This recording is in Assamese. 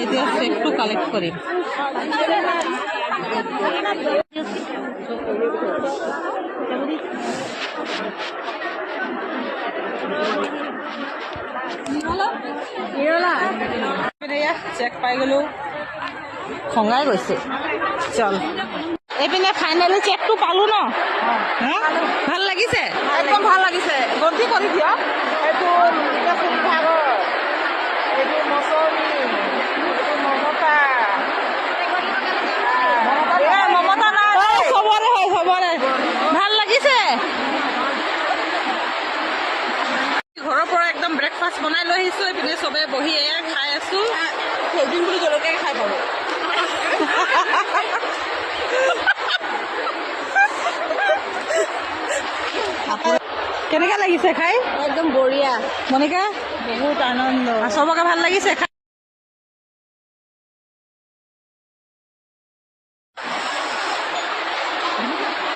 এতিয়া চেকটো কালেক্ট কৰিম। চেক পাই গলো, খঙাই গৈছে। চল এইপিনে ফাইনেলি চেকটো পালো ন। ভাল লাগিছে, একদম ভাল লাগিছে। গন্তি কৰি দিয়ক। এইটো বিভাগৰ, এইটো মচৰি, এইটো মমতা। মমতা নাই, চবৰে হয়, চবৰে ভাল লাগিছে। ঘৰৰ পৰা একদম ব্ৰেকফাষ্ট বনাই লৈ আহিছো। এইপিনে চবে বহি এয়া খাই আছো। সেইদিন বুলি জলকীয়াই খাই পাব। কেনেকা লাগিছে খাই? একদম বঢ়িয়া, মনিকা বহুত আনন্দ। চবকে ভাল লাগিছে খাই?